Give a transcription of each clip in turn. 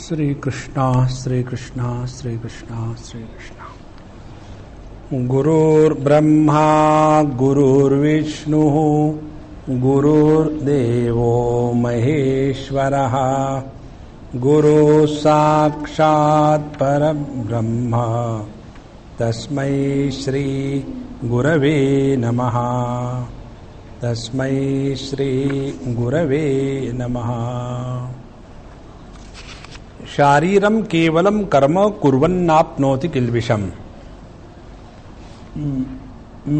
श्री कृष्णा श्री कृष्णा श्री कृष्णा श्री कृष्णा। गुरुर्ब्रह्मा गुरुर्विष्णुः गुरुर्देवो महेश्वरः गुरुः साक्षात् परब्रह्म तस्मै श्री गुरवे नमः। तस्मै श्री गुरवे नमः। शारीरम केवलम कर्म कुर्वन्नाप्नोति किल्बिषम।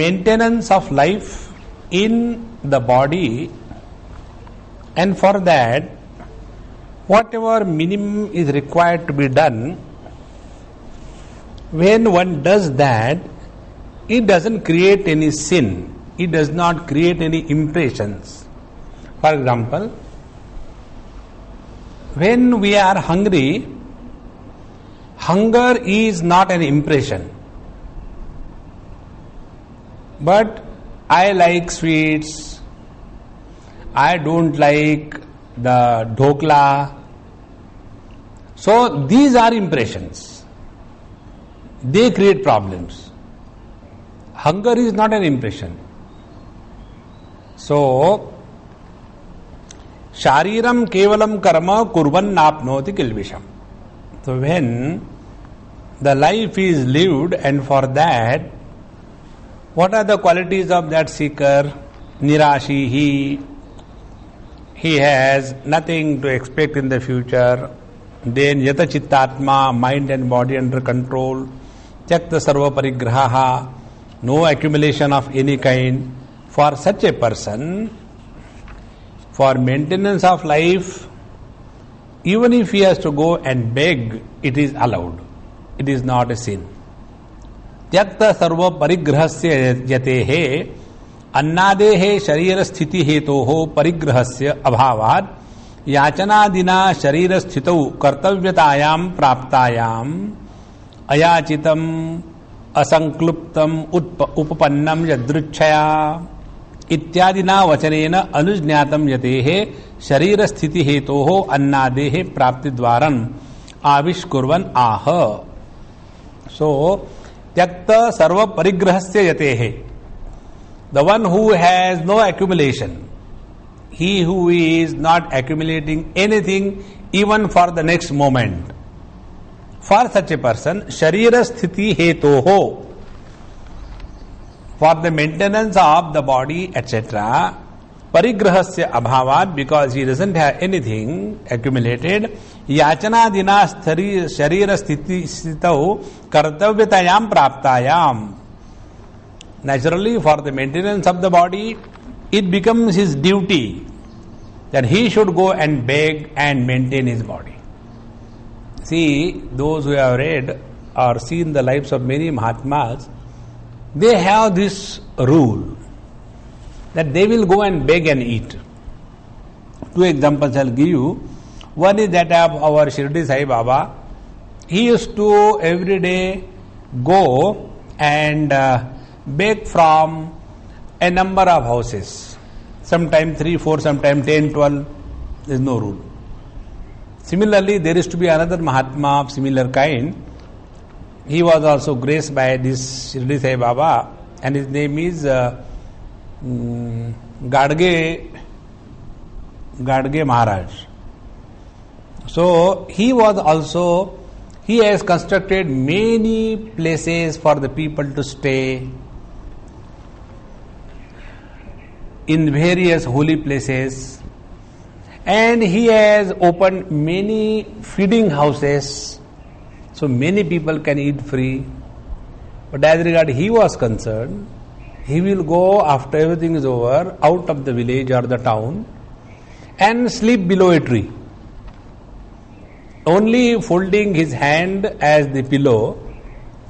Maintenance of life in the body, and for that whatever minimum is required to be done, when one does that, it doesn't create any sin, it does not create any impressions. For example, when we are hungry, hunger is not an impression. But I like sweets, I don't like the dhokla. So these are impressions. They create problems. Hunger is not an impression. So Shariram kevalam karma kurvannapnoti kilvisham. So when the life is lived, and for that, what are the qualities of that seeker? Nirashi, he has nothing to expect in the future. Then yata chittatma, mind and body under control. Tyakta sarva parigraha, no accumulation of any kind. For such a person, for maintenance of life, even if he has to go and beg, it is allowed. It is not a sin. Tyakta sarva parigrahasya yatehe annadehe sharira sthiti hetoho parigrahasya abhavat yachanadina sharira sthitau kartavyatayam praptayam ayachitam asankluptam upapannam yadruchaya इत्यादिना वचनेन अनुज्ञातम यतेहे शरीर स्थिति हेतोः अन्नादेहे प्राप्ति द्वारन आविष्कुर्वन् आह. सो त्यक्त सर्व परिग्रहस्य यतेहे, the one who has no accumulation, he who is not accumulating anything even for the next moment, for such a person sharira sthiti hetoho, for the maintenance of the body, etc., parigrahasya abhavat, because he doesn't have anything accumulated, yachana dina sharira sthitau kartavyatayam praptayam. Naturally, for the maintenance of the body, it becomes his duty that he should go and beg and maintain his body. See, those who have read or seen the lives of many Mahatmas, they have this rule that they will go and beg and eat. Two examples I'll give you. One is that of our Shirdi Sai Baba. He used to every day go and beg from a number of houses. Sometimes 3, 4, sometimes 10, 12. There is no rule. Similarly, there is to be another Mahatma of similar kind. He was also graced by this Shirdi Sai Baba, and his name is Gadge Maharaj. So he has constructed many places for the people to stay in various holy places, and he has opened many feeding houses. So many people can eat free. But as regard he was concerned, he will go after everything is over out of the village or the town and sleep below a tree, only folding his hand as the pillow,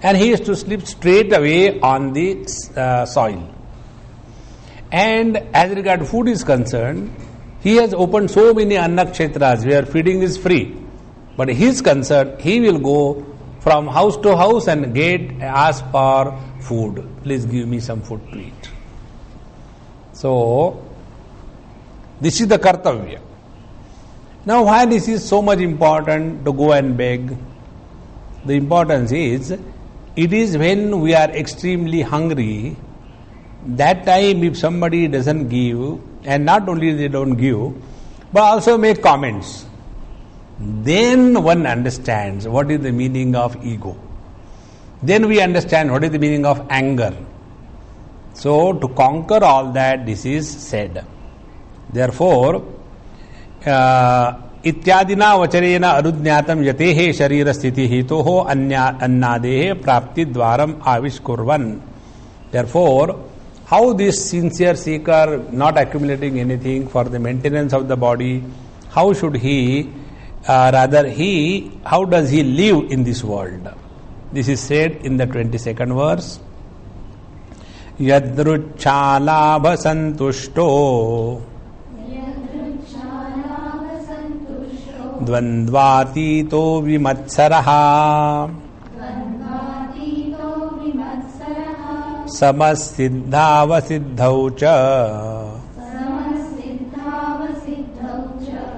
and he is to sleep straight away on the soil. And as regard food is concerned, he has opened so many annakshetras where feeding is free. But he is concerned, he will go from house to house and ask for food. Please give me some food to eat. So, this is the kartavya. Now, why this is so much important to go and beg? The importance is, it is when we are extremely hungry, that time if somebody doesn't give, and not only they don't give, but also make comments, then one understands what is the meaning of ego. Then we understand what is the meaning of anger. So, to conquer all that, this is said. Therefore, इत्यादिना वचरेण अनुज्ञातम यतेहे शरीर स्थिति हेतोः अन्नादेः प्राप्ति Dwaram आविष्कुर्वन्. Therefore, how this sincere seeker, not accumulating anything for the maintenance of the body, how should he, how does he live in this world? This is said in the 22nd verse. Yadruchalabha santushto Dvandvatito vimatsaraha Samasiddhavasiddhau cha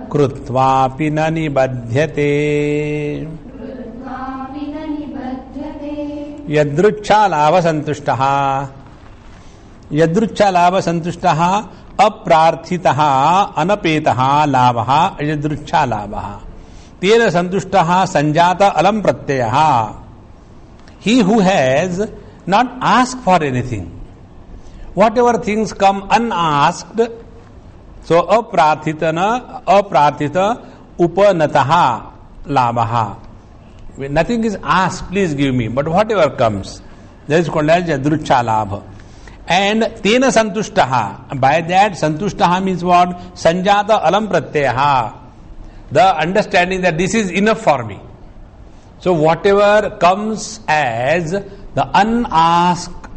Krutvapi na nibadhyate. Yadruchalabha santushtaha. Yadruchalabha santushtaha अप्रार्थितः अनपेतः लाभः यदृच्छालाभः तेन संतुष्टः संजात अलम प्रत्ययः. He who has not asked for anything, whatever things come unasked, so अप्रार्थिता upanatah labah. Nothing is asked, please give me, but whatever comes, that is called as yadruchalabha. And tena santushtaha, by that santushtaha means what? Sanjata alam pratyaha, the understanding that this is enough for me. So whatever comes as the unasked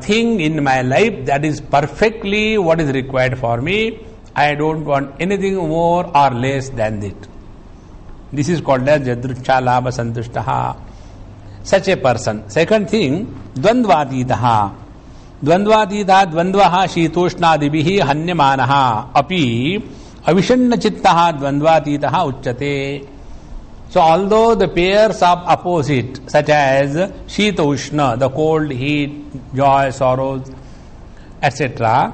thing in my life, that is perfectly what is required for me. I don't want anything more or less than it. This is called as yadruchalabha santushtaha. Such a person. Second thing, dvandvatitaha. द्वंद्वातीता द्वंद्वः शीतोष्णादिभिः हन्यमानः अपि अविषण्णचित्तः द्वंद्वातीतः उच्यते. So although the pairs of opposite, such as Shita Ushna, the cold, heat, joy, sorrows, etc.,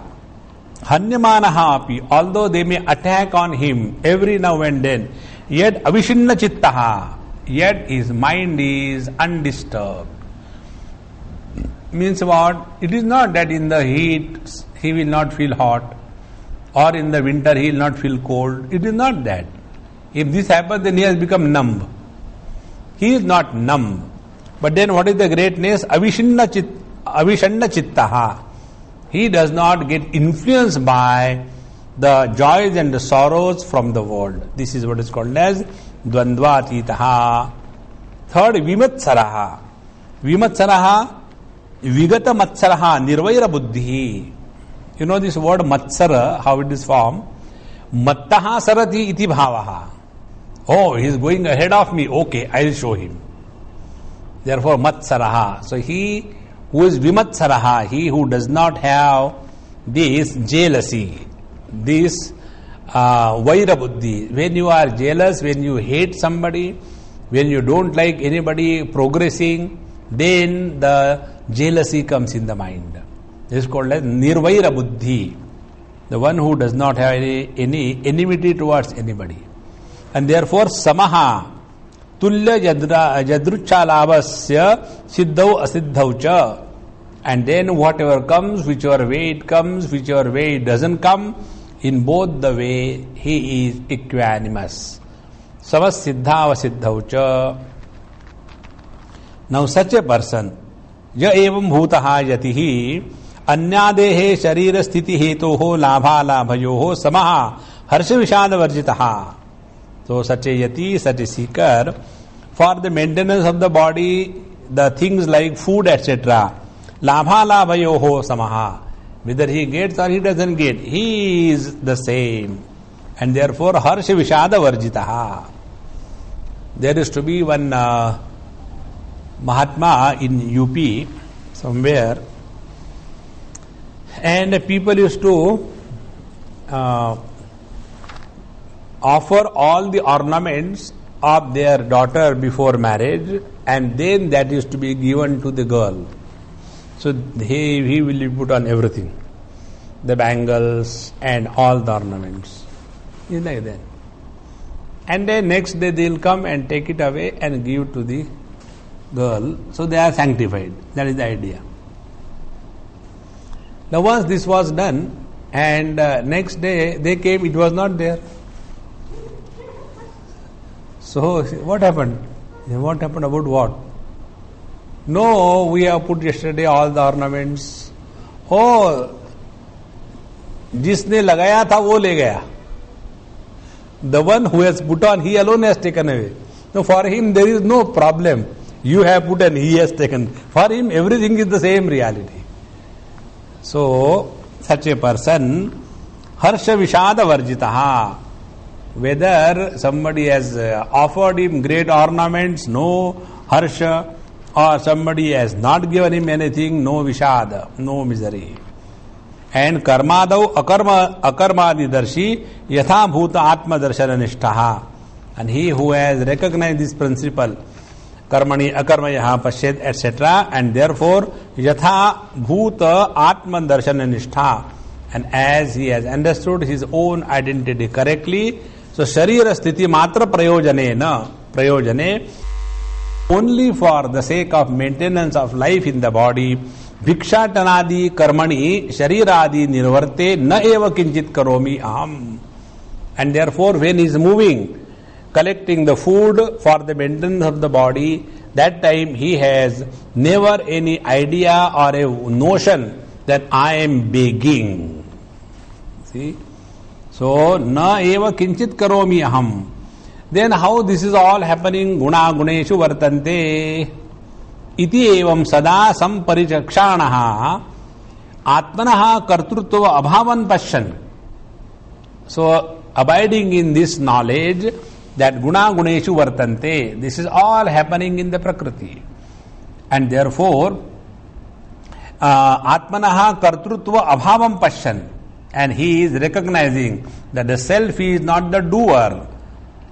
Hanyamanaha api, although they may attack on him every now and then, yet Avishinna Chittaha, yet his mind is undisturbed. Means what? It is not that in the heat he will not feel hot, or in the winter he will not feel cold. It is not that. If this happens, then he has become numb. He is not numb. But then what is the greatness? Avishanna chittaha. He does not get influenced by the joys and the sorrows from the world. This is what is called as dvandvatitaha. Third, vimatsaraha. Vimatsaraha, vigata matsaraha, nirvaira buddhi. You know this word matsara, how it is formed? Mattaha sarati iti bhavaha. Oh, he is going ahead of me. Okay, I will show him. Therefore, matsaraha. So he who is vimatsaraha, he who does not have this jealousy, this vaira buddhi. When you are jealous, when you hate somebody, when you don't like anybody progressing, then the jealousy comes in the mind. This is called as nirvaira buddhi. The one who does not have any enmity towards anybody. And therefore, samaha, tulya jadruchalabhasya siddhau asiddhau cha. And then whatever comes, whichever way it comes, whichever way it doesn't come, in both the way he is equanimous. Savas siddha asiddhau cha. Now such a person, ya evam bhutaha yatihi, अन्यादेहे शरीर स्थिति हेतु हो लाभा लाभयो हो समाह हर्ष विषाद वर्जितः. So such a yati, such a seeker, for the maintenance of the body, the things like food, etc., labha labhayo ho samaha, whether he gets or he doesn't get, he is the same, and therefore harsha vishada varjitaha. There is to be one Mahatma in UP somewhere, and people used to offer all the ornaments of their daughter before marriage, and then that is to be given to the girl. So he will put on everything, the bangles and all the ornaments. It's like that. And then next day they will come and take it away and give to the girl. So they are sanctified. That is the idea. Now once this was done, and next day they came, it was not there. So what happened? What happened about what? No, we have put yesterday all the ornaments. Oh, जिसने लगाया था वो ले गया. The one who has put on, he alone has taken away. So for him there is no problem. You have put and he has taken. For him everything is the same reality. So such a person, harsha vishada varjitaha. Whether somebody has offered him great ornaments, no harsha, or somebody has not given him anything, no vishada, no misery. And karmadau akarmadidarshi yatha bhuta atma darshana nishtaha. And he who has recognized this principle, karmani akarmayaha pashyad, etc., and therefore yatha bhuta atma darshana nishtha, and as he has understood his own identity correctly, so sharira sthiti matra prayojane, only for the sake of maintenance of life in the body, भिक्षाटनादि कर्मणि शरीरादि निर्वर्ते न एव किंचित करोमि अहम. And therefore when he is moving, collecting the food for the maintenance of the body, that time he has never any idea or a notion that I am begging. See? So, na eva kinchit karomi aham. Then how this is all happening? Guna guneshu vartante. Iti evam sada samparichakshanaha atmanaha kartrutva abhavan pashyan. So, abiding in this knowledge that guna guneshu vartante, this is all happening in the prakriti. And therefore, atmanaha kartrutva abhavam pashyan. And he is recognizing that the self is not the doer.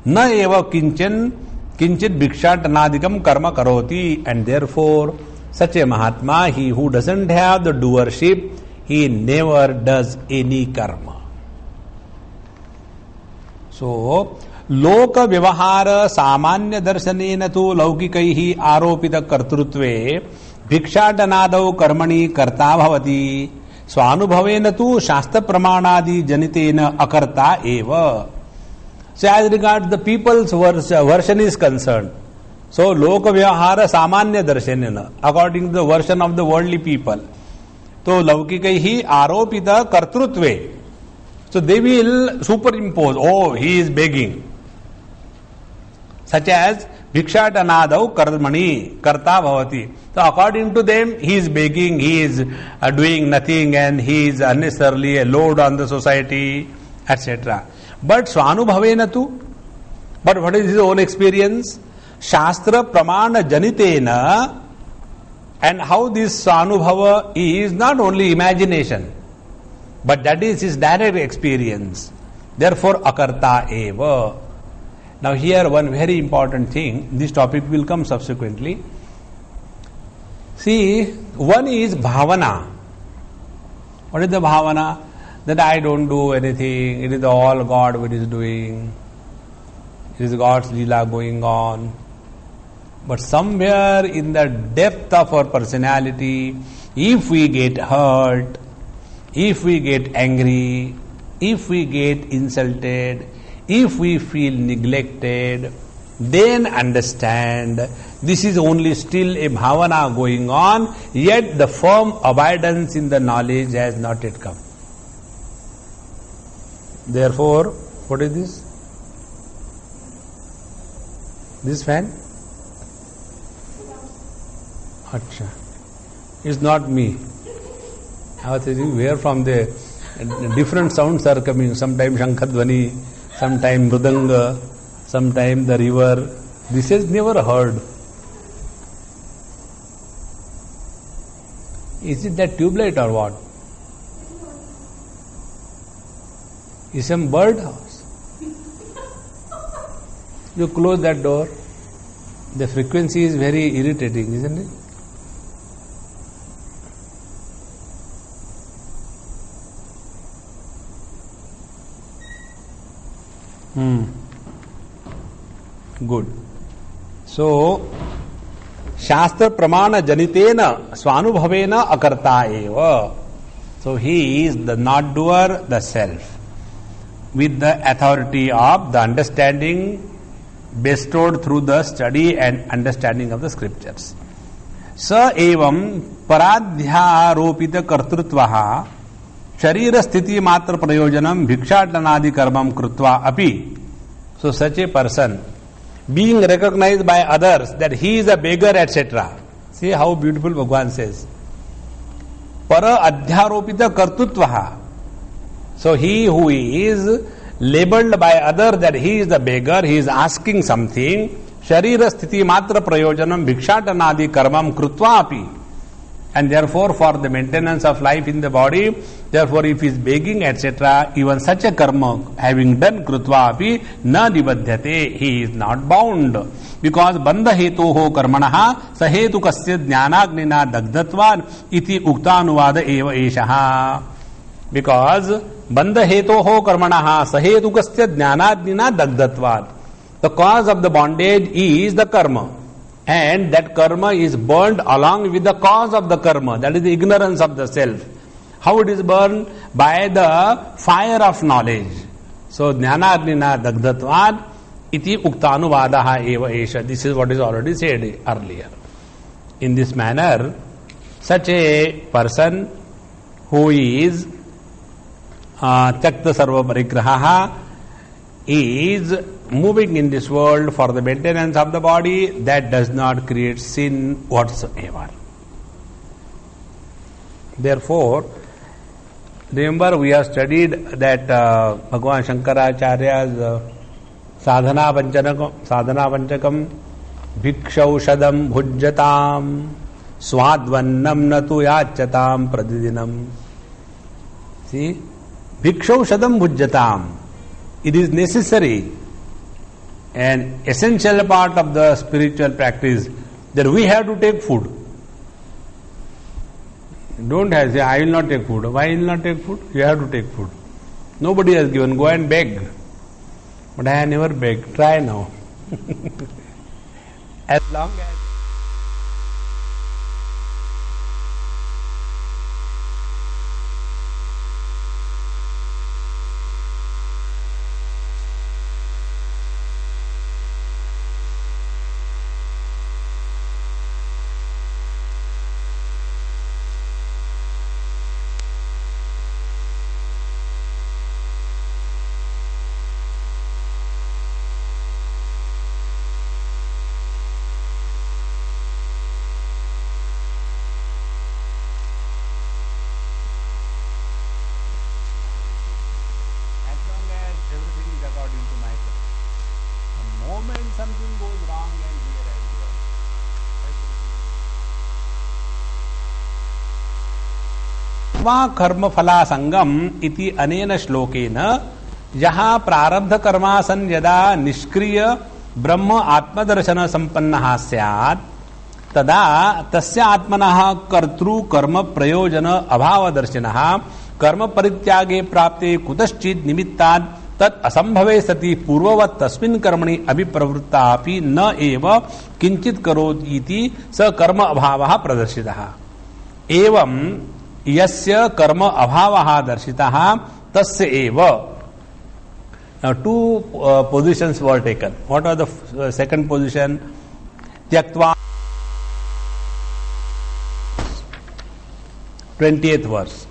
Na eva kinchit bhikshatanadikam karma karoti. And therefore, such a Mahatma, he who doesn't have the doership, he never does any karma. So, loka vyavahara samanya darshanena tu laukikaihi aropita kartrutve भिक्षाटनादौ कर्मणि कर्ता भवति स्वानुभवेन तु शास्त्र प्रमाणादि जनितेन अकर्ता एव. So as regards the people's version is concerned, so loka vyavahara samanya darshanena, according to the version of the worldly people, तो लौकिकैहि आरोपित कर्तृत्वे, so they will superimpose, oh, he is begging, such as भिक्षाटनादौ कर्मणि कर्ता भवति. So according to them, he is begging, he is doing nothing, and he is unnecessarily a load on the society, etc. But swanubhavena tu, but what is his own experience? Shastra pramana janitena. And how this swanubhava is not only imagination, but that is his direct experience. Therefore, akarta eva. Now here one very important thing, this topic will come subsequently. See, one is bhavana. What is the bhavana? That I don't do anything, it is all God what is doing, it is God's leela going on. But somewhere in the depth of our personality, if we get hurt, if we get angry, if we get insulted, if we feel neglected, then understand this is only still a bhavana going on, yet the firm abidance in the knowledge has not yet come. Therefore, what is this? This fan? Acha. It's not me. I was thinking where from the different sounds are coming. Sometimes Shankadvani, sometimes Mridanga, sometimes the river. This is never heard. Is it that tube light or what? Is some bird house? You close that door. The frequency is very irritating, isn't it? Good. So, Shastra Pramana Janitena Swanubhavena Akarta Eva. So, he is the not doer, the self, with the authority of the understanding bestowed through the study and understanding of the scriptures. Sa evam paradhyaropita kartrutvaha sharira sthiti matra prayojanam bhikshatanadi karmam krutva api. So such a person, being recognized by others that he is a beggar, etc. See how beautiful Bhagavan says. Para adhyaropita kartrutvaha. So he who is labeled by other that he is the beggar, he is asking something, sharira sthiti matra prayojanam bhikshatanadi karmam krutva api. And therefore, for the maintenance of life in the body, therefore, if he is begging, etc., even such a karma, having done krutva api, na nibadhyate, he is not bound. Because bandha hetoho karmanaha sahetu kasya jnanagnina dagdhatvan iti uktanuvada eva eshaha. Because bandha hetoho karmanaha sahetu kasya jnanagnina dagdhatvan. The cause of the bondage is the karma. And that karma is burned along with the cause of the karma, that is the ignorance of the self. How it is burned? By the fire of knowledge. So, jnanagnina dagdhatvad iti uktanuvadaha eva esha. This is what is already said earlier. In this manner, such a person who is Tyakta sarva parigraha is moving in this world for the maintenance of the body, that does not create sin whatsoever. Therefore, remember we have studied that Bhagavan Shankaracharya's sadhana panchakam bhikshaushadam bhujjatam swadvannam natu yachatam pradidinam. See, bhikshaushadam bhujjatam. It is necessary, an essential part of the spiritual practice, that we have to take food. Don't have say, I will not take food. Why will not take food? You have to take food. Nobody has given. Go and beg. But I have never begged. Try now. As long as कर्म फला संगम इति अनेन श्लोकेन जहां प्रारब्ध कर्मासन यदा निष्क्रिय ब्रह्म आत्मदर्शन संपन्नः स्यात् तदा तस्य आत्मनः कर्तृ कर्म प्रयोजन अभावदर्शिनः कर्म परित्यागे प्राप्ते कुतश्चित् निमित्तात् तत् असंभवे सति पूर्ववत् तस्मिन् कर्मणि अभिप्रवृत्तापि न एव किंचित् करोति इति स कर्म अभावः प्रदर्शितः। एवं यस्य कर्म अभावः दर्शितः तस्य एव. Now two positions were taken. What was the second position? Tyaktva. 20th verse.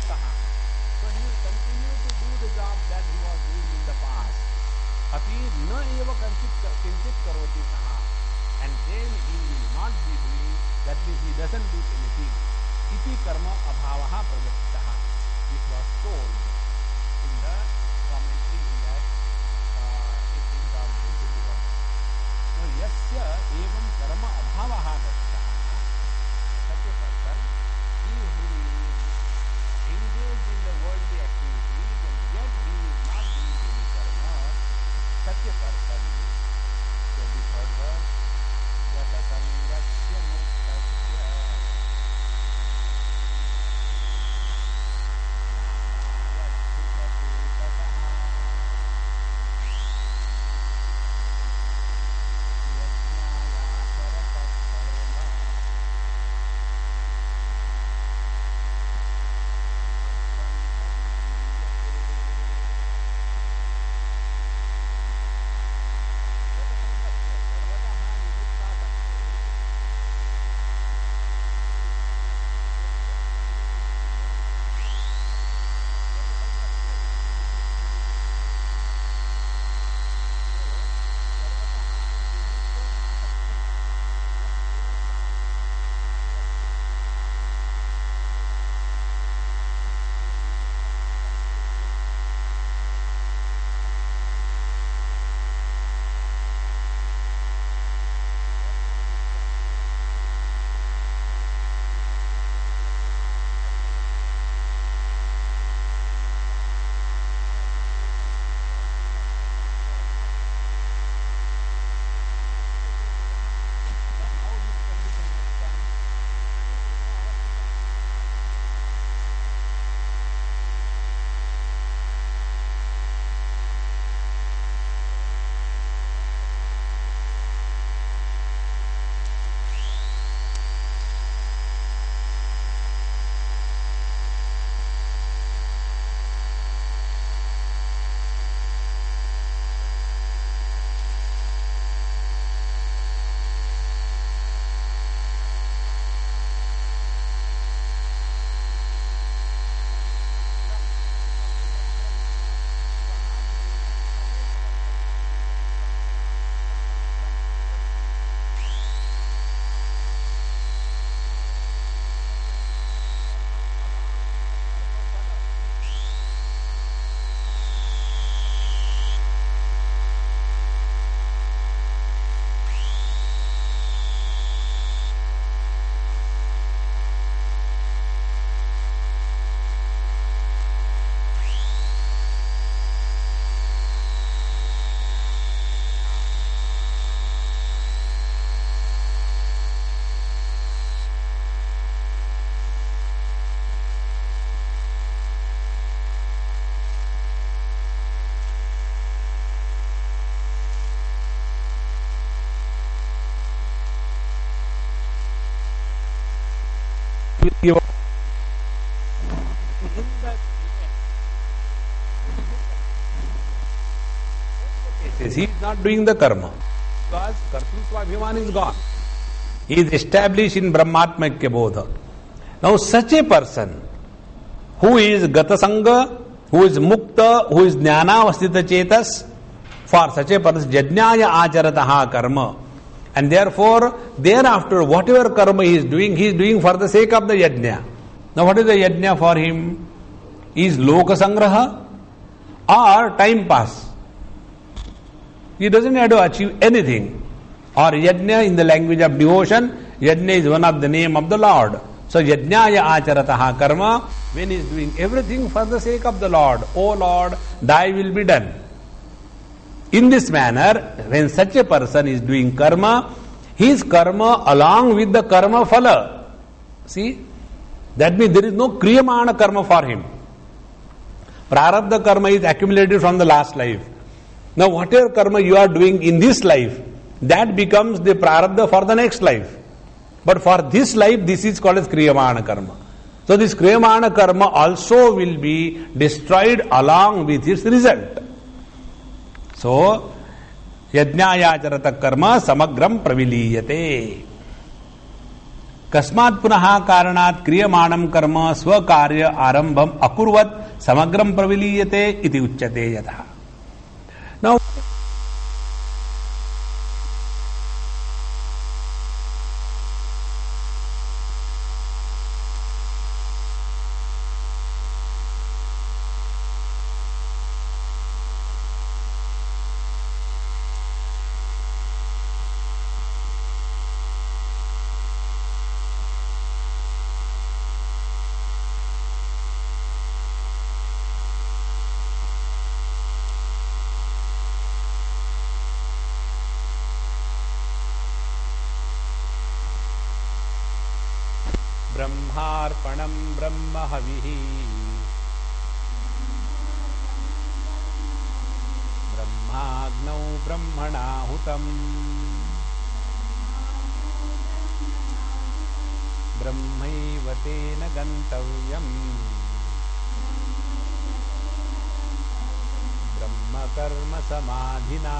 pravittah. So he will continue to do the job that he was doing in the past. Api na eva kinchit karoti saha. And then he will not be doing, that means he doesn't do anything. Iti karma abhavaha pravittah. This was told in the commentary in that 18th or 19th verse. So yasya evam karma abhavaha dattah. Such a person, he who is engaged in the worldly activities and yet he is not doing any karma, such a person, 23rd verse, gata sangasya muktasya he is not doing the karma because kartritva abhiman is gone. He is established in Brahmatmakya Bodha. Now such a person who is Gatasanga, who is Mukta, who is Jnanavastita Chetas, for such a person Jajnaya Acharataha karma. And therefore, thereafter, whatever karma he is doing for the sake of the yajna. Now, what is the yajna for him? Is loka sangraha or time pass? He doesn't have to achieve anything. Or yajna in the language of devotion, yajna is one of the name of the Lord. So, yajnaya acharataha karma, when he is doing everything for the sake of the Lord. O Lord, thy will be done. In this manner, when such a person is doing karma, his karma along with the karma phala. See, that means there is no kriyamana karma for him. Prarabdha karma is accumulated from the last life. Now, whatever karma you are doing in this life, that becomes the prarabdha for the next life. But for this life, this is called as kriyamana karma. So, this kriyamana karma also will be destroyed along with its result. So, yajnayacharata karma samagram praviliyate. कस्मात् पुनः कारणात् क्रियमाणं कर्म स्वकार्य आरंभम अकुर्वत् समग्रम प्रविलीयते इति उच्यते यथा. Now ब्रह्मार्पणं ब्रह्म हविः ब्रह्माग्नौ ब्रह्मणाहुतम् ब्रह्मैव तेन गन्तव्यम् ब्रह्मकर्म समाधिना.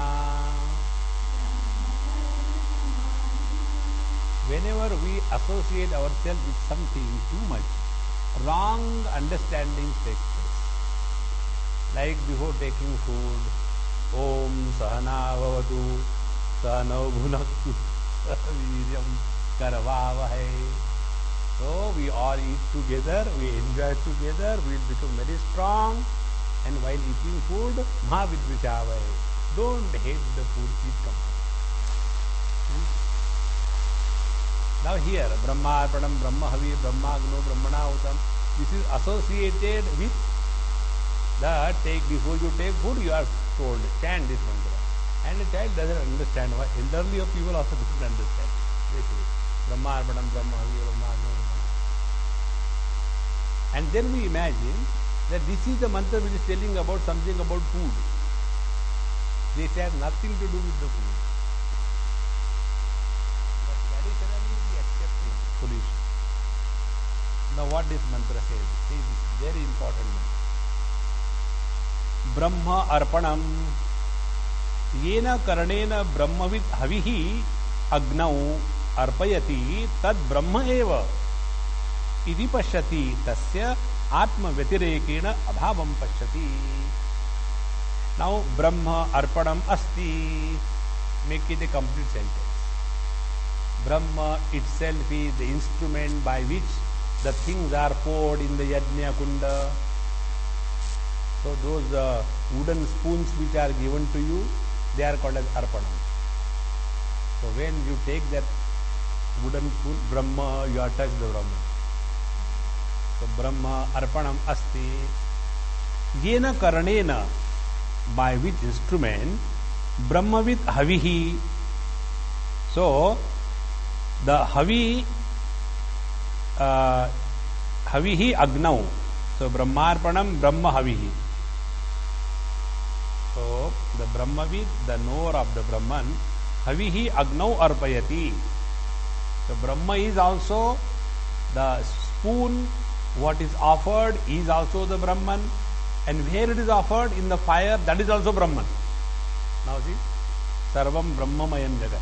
Whenever we associate ourselves with something too much, wrong understanding takes place. Like before taking food, Om Sahana Bhavatu, Sahana Bhunaktu, Sahaviryam Karavavahai. So we all eat together, we enjoy together, we will become very strong. And while eating food, Mahavidvichavai. Don't hate the food, eat company. Now here, Brahmarpanam, Brahmahavi, Brahmagno, Brahmanahutam, this is associated with the before you take food, you are told, chant this mantra. And the child doesn't understand. Why? Elderly people also doesn't understand. They say, Brahmarpanam, Brahmahavi, Brahmagno. And then we imagine that this is the mantra which is telling about something about food. This has nothing to do with the food. Foolish. Now what this mantra says? See, this is very important mantra. Brahma arpanam yena karanena brahmavit havihi agnau arpayati tad brahma eva iti pashyati tasya atma vyatirekena abhavam pashyati. Now Brahma arpanam asti, make it a complete sentence. Brahma itself is the instrument by which the things are poured in the Yajna Kunda. So those wooden spoons which are given to you, they are called as arpanam. So when you take that wooden spoon, Brahma, you are touched the Brahma. So Brahma arpanam asti yena karanena, by which instrument Brahmavit havihi. So the havihi agnau. So Brahmarpanam Brahma havihi. So the Brahmavid, the knower of the Brahman, havihi agnau arpayati. So Brahma is also the spoon, what is offered is also the Brahman, and where it is offered in the fire, that is also Brahman. Now see, Sarvam Brahmamayam Jagat.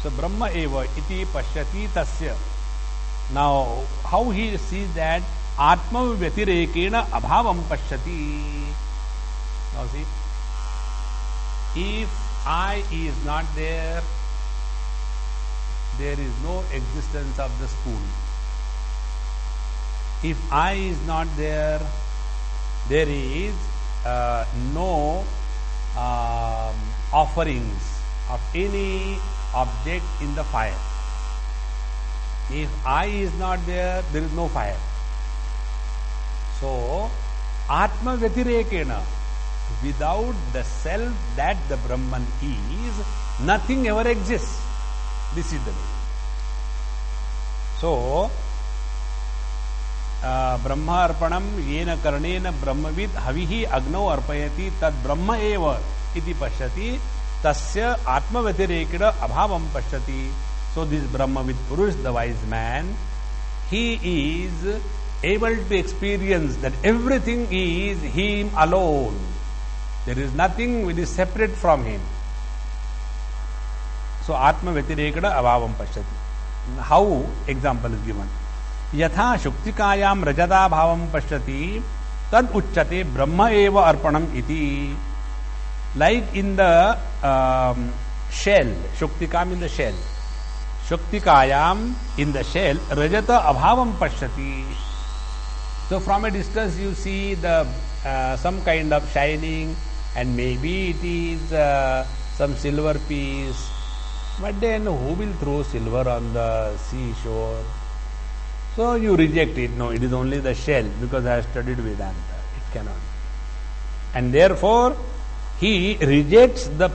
So Brahma eva iti pashyati tasya. Now how he sees that Atma vyatirekena abhavam pashyati. Now see, if I is not there, there is no existence of the spoon. If I is not there, there is no offerings of any object in the fire. If I is not there, there is no fire. So, Atma Vyatirekena, without the self that the Brahman is, nothing ever exists. This is the way. So, Brahma arpanam yena karanena brahmavid havihi agnau arpayati tad brahma eva iti pashyati tasya atma vyatirekena abhavam pashyati. So this Brahmavid Purush, the wise man, he is able to experience that everything is him alone. There is nothing which is separate from him. So Atma Vyatirekena Abhavam Pashyati. How example is given? Yatha shuktikayam rajata bhavam pashyati tad uchyate brahma eva arpanam iti. Like in the shell, shuktikam in the shell. Shuktikayam in the shell, rajata abhavam pashyati. So from a distance you see the some kind of shining, and maybe it is some silver piece. But then who will throw silver on the seashore? So you reject it. No, it is only the shell, because I have studied Vedanta. It cannot. And therefore, he rejects the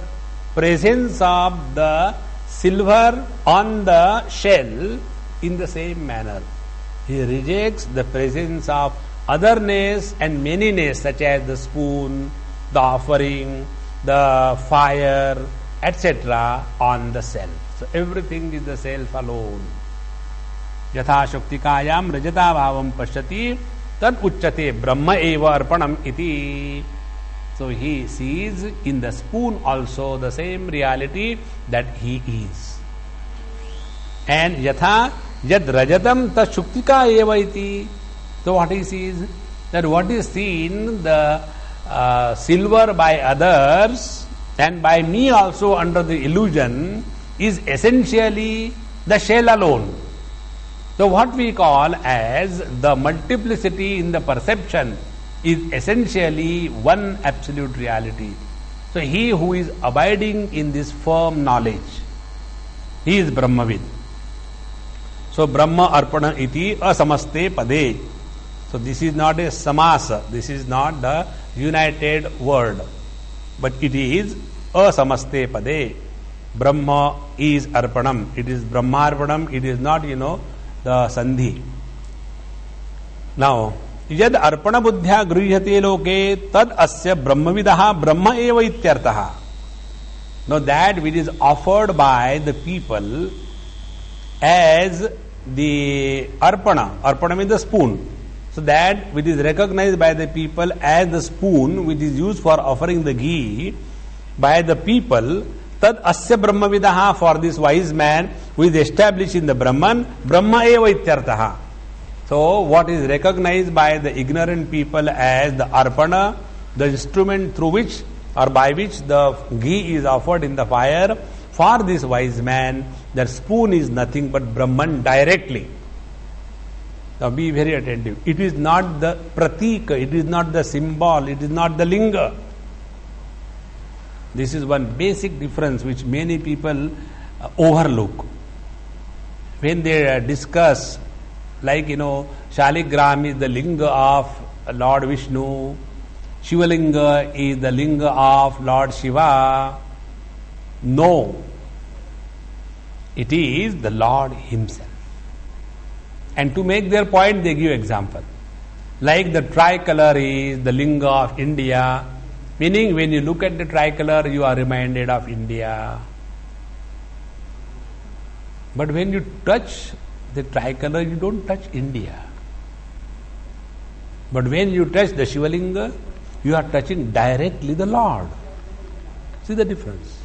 presence of the silver on the shell in the same manner. He rejects the presence of otherness and manyness, such as the spoon, the offering, the fire, etc. on the self. So everything is the self alone. Yatha shuktikayam rajata bhavam pashyati tad uchyate brahma eva arpanam iti. So he sees in the spoon also the same reality that he is. And yatha yad rajatam tad shuktika eva iti. So what he sees? That what is seen, the silver by others and by me also under the illusion, is essentially the shell alone. So what we call as the multiplicity in the perception is essentially one absolute reality. So he who is abiding in this firm knowledge, he is Brahmavid. So Brahma arpana iti asamaste pade. So this is not a samasa, this is not the united word, but it is asamaste pade. Brahma is arpanam, it is Brahmarpanam, it is not, the sandhi. Now, yad arpana buddhya grihate loke tad asya brahmavidaha brahma eva ityartaha. Now that which is offered by the people as the arpana means the spoon. So that which is recognized by the people as the spoon which is used for offering the ghee by the people, tad asya brahmavidaha, for this wise man who is established in the Brahman, brahma eva ityartaha. So what is recognized by the ignorant people as the arpana, the instrument through which or by which the ghee is offered in the fire, for this wise man, that spoon is nothing but Brahman directly. Now be very attentive. It is not the pratika, it is not the symbol, it is not the linga. This is one basic difference which many people overlook. When they discuss, like Shaligram is the linga of Lord Vishnu, Shivalinga is the linga of Lord Shiva. No, it is the Lord Himself. And to make their point, they give example. Like the tricolor is the linga of India, meaning when you look at the tricolor, you are reminded of India. But when you touch the tricolor, you don't touch India. But when you touch the Shivalinga, you are touching directly the Lord. See the difference.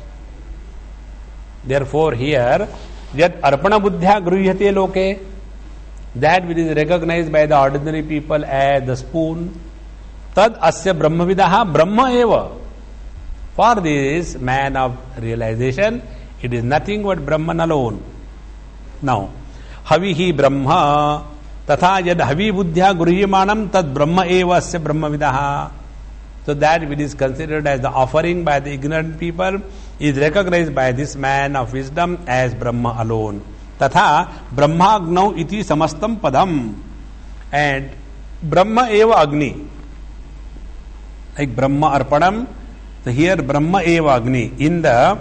Therefore here, yat arpana buddhya grihate loke, that which is recognized by the ordinary people as the spoon, tad asya brahmavidaha brahma eva. For this man of realization, it is nothing but Brahman alone. Now, havihi brahma tatha yad havi buddhya grihyamanam tad brahma eva asya brahmavidaha. So that which is considered as the offering by the ignorant people is recognized by this man of wisdom as Brahma alone. Tatha brahmagnau iti samastam padam. And Brahma eva agni. Like Brahma arpanam. So here Brahma eva agni. In the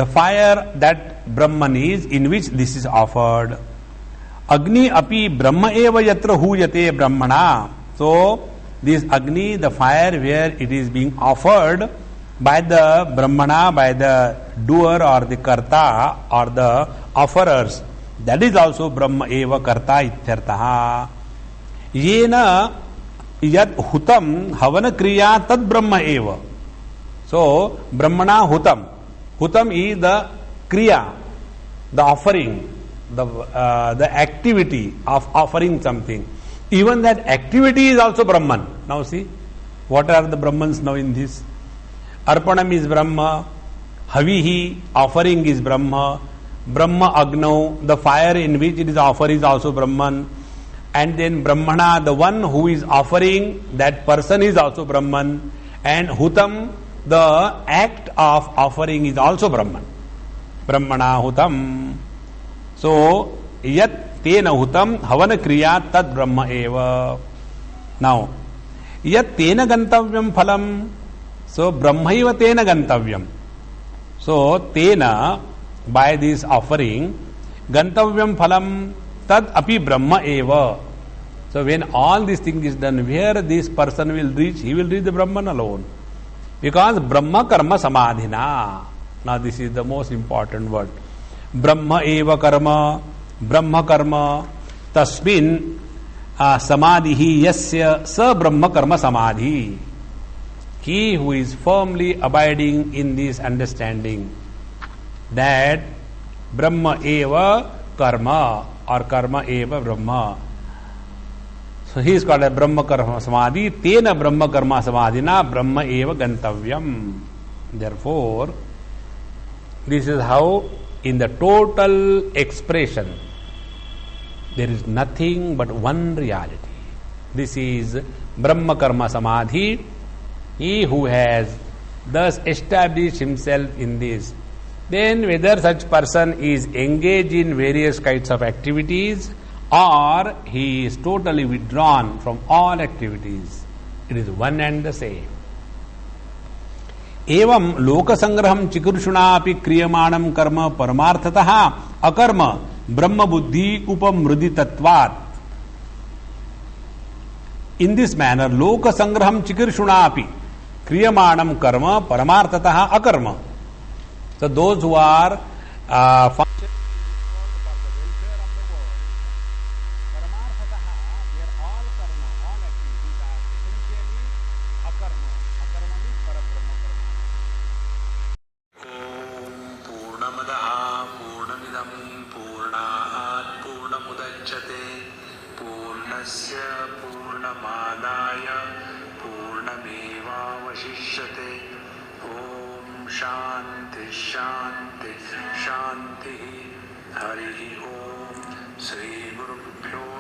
fire that Brahman is, in which this is offered. Agni api Brahma eva yatra huyate brahmana. So this Agni, the fire where it is being offered by the Brahmana, by the doer or the Karta or the offerers, that is also Brahma eva Karta ityartaha. Yena yad hutam havana kriya tad Brahma eva. So Brahmana hutam. Hutam is the kriya. the offering, the activity of offering something. Even that activity is also Brahman. Now see, what are the Brahmans now in this? Arpanam is Brahma, Havihi, offering is Brahma, Brahma Agno, the fire in which it is offered is also Brahman, and then Brahmana, the one who is offering, that person is also Brahman, and Hutam, the act of offering is also Brahman. Brahmana Hutam. So, Yat Tena Hutam Havana Kriya Tad Brahma Eva. Now, Yat Tena Gantavyam Phalam. So, Brahmaiva Tena Gantavyam. So, Tena, by this offering, Gantavyam Phalam Tad Api Brahma Eva. So, when all this thing is done, where this person will reach, he will reach the Brahman alone. Because Brahma Karma Samadhina. Now, this is the most important word. Brahma Eva Karma, Brahma Karma, Tasmin Samadhi Yasya Sa Brahma Karma Samadhi. He who is firmly abiding in this understanding that Brahma Eva Karma or Karma Eva Brahma. So he is called a Brahma Karma Samadhi. Tena Brahma Karma Samadhina Brahma Eva Gantavyam. Therefore, this is how in the total expression there is nothing but one reality. This is Brahma Karma Samadhi. He who has thus established himself in this, then whether such person is engaged in various kinds of activities or he is totally withdrawn from all activities, it is one and the same. एवं लोक संग्रहम चिकीर्षुणापि क्रियमाणम कर्म परमार्थतः अकर्म ब्रह्म बुद्धि उपमृदितत्वात्. In this manner, लोक संग्रहम चिकीर्षुणापि क्रियमाणम कर्म परमार्थतः अकर्म. So those who are functioning for the welfare of the world, paramarthatah, their all karma, all activities are essentially akarma. Akarma means parabrahma karma. Om Purnamadaha Purnamidam Purnaat Purnamudachyate Purnasya Purnamadaya Purnamevavashishyate. Shanti Shanti Shanti. Hari Om. Sri Guru Pyo